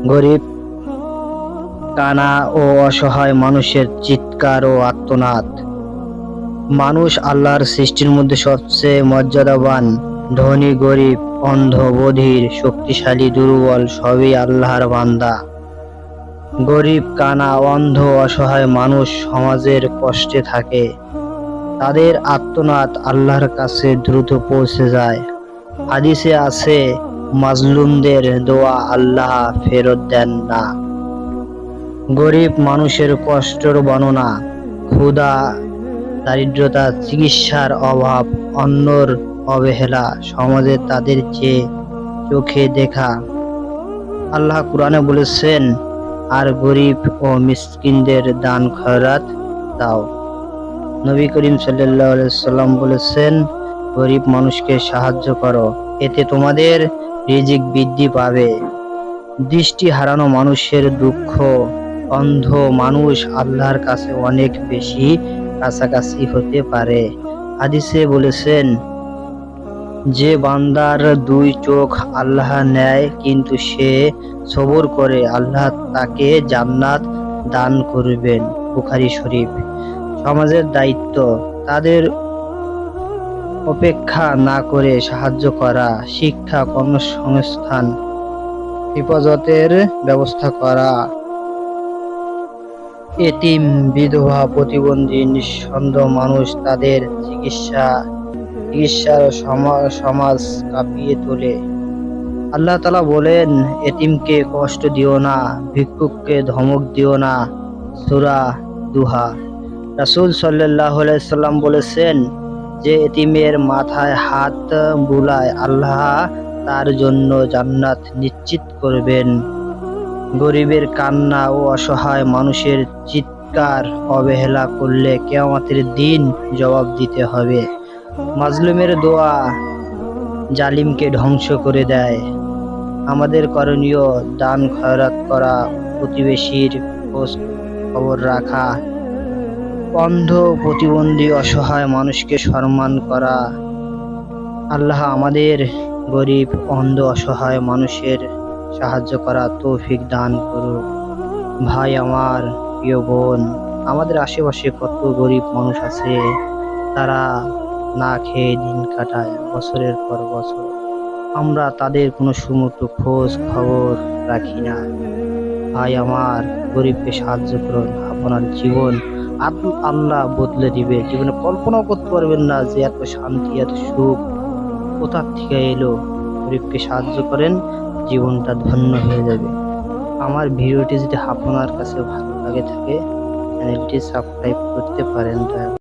গরিব, কানা ও অসহায় মানুষের চিৎকার ও আর্তনাদ। মানুষ আল্লাহর সৃষ্টির মধ্যে সবচেয়ে মর্যাদাবান। ধনী, গরিব, অন্ধ, বধির, শক্তিশালী, দুর্বল সবই আল্লাহর বান্দা। গরিব, কানা, অন্ধ, অসহায় মানুষ সমাজের কষ্টে থাকে। তাদের আর্তনাদ আল্লাহর কাছে দ্রুত পৌঁছে যায়। হাদিসে আছে, মাজলুমদের দোয়া আল্লাহ ফেরত দেন না। গরিব মানুষের কষ্টের বর্ণনা: ক্ষুধা, দারিদ্রতা, চিকিৎসার অভাব, অন্যর অবহেলা, সমাজে তাদের চেয়ে চোখে দেখা। আল্লাহ কুরআনে বলেছেন, আর গরিব ও মিসকিনদের দান খয়রাত দাও। নবী করিম সাল্লাল্লাহু আলাইহি ওয়াসাল্লাম বলেছেন, গরিব মানুষকে সাহায্য করো, এতে তোমাদের রিজিক বৃদ্ধি পাবে। দৃষ্টি হারানো মানুষের দুঃখ: অন্ধ মানুষ আল্লাহর কাছে অনেক বেশি কাছাকাছি হতে পারে। হাদিসে বলেছেন, যে বান্দার দুই চোখ আল্লাহ নেয় কিন্তু সে সবর করে, আল্লাহ তাকে জান্নাত দান করবেন। বুখারী শরীফ। সমাজের দায়িত্ব: তাদের উপেক্ষা না করে সাহায্য করা, শিক্ষা, কর্মসংস্থান, হেফাজতের ব্যবস্থা করা। এতিম, বিধবা, প্রতিবন্ধী, নিঃসন্তান মানুষ তাদের চিকিৎসার সমাজ কাঁপিয়ে তোলে। আল্লাহ তাআলা বলেন, এতিমকে কষ্ট দিও না, ভিক্ষুককে ধমক দিও না। সূরা দুহা। রাসূল সাল্লাল্লাহু আলাইহি ওয়াসাল্লাম বলেছেন, যে এতিমের মাথায় হাত বুলায় আল্লাহ তার জন্য জান্নাত নিশ্চিত করবেন। গরিবের কান্না ও অসহায় মানুষের চিৎকার অবহেলা করলে কিয়ামতের দিন জবাব দিতে হবে। মাজলুমের দোয়া জালিমকে ধ্বংস করে দেয়। আমাদের করণীয়: দান খয়রাত করা, প্রতিবেশীর খোঁজ খবর রাখা, অন্ধ, প্রতিবন্ধী, অসহায় মানুষকে সম্মান করা। আল্লাহ আমাদের গরিব, অন্ধ, অসহায় মানুষের সাহায্য করা তৌফিক দান করুন। ভাই আমার, প্রিয় বোন, আমাদের আশেপাশে কত গরিব মানুষ আছে, তারা না খেয়ে দিন কাটায় বছরের পর বছর। আমরা তাদের কোনো সুমুহূর্ত খোঁজ খবর রাখি না। ভাই আমার, গরিবকে সাহায্য করুন, আপনার জীবন আল্লাহ বদলে দিবে। জীবনে কল্পনাও করতে পারবেন না যে এত শান্তি, এত সুখ কোথা থেকে এলো। গরিবকে সাহায্য করেন, জীবনটা ধন্য হয়ে যাবে। আমার ভিডিওটি যদি আপনার কাছে ভালো লাগে থাকে, চ্যানেলটি সাবস্ক্রাইব করতে পারেন।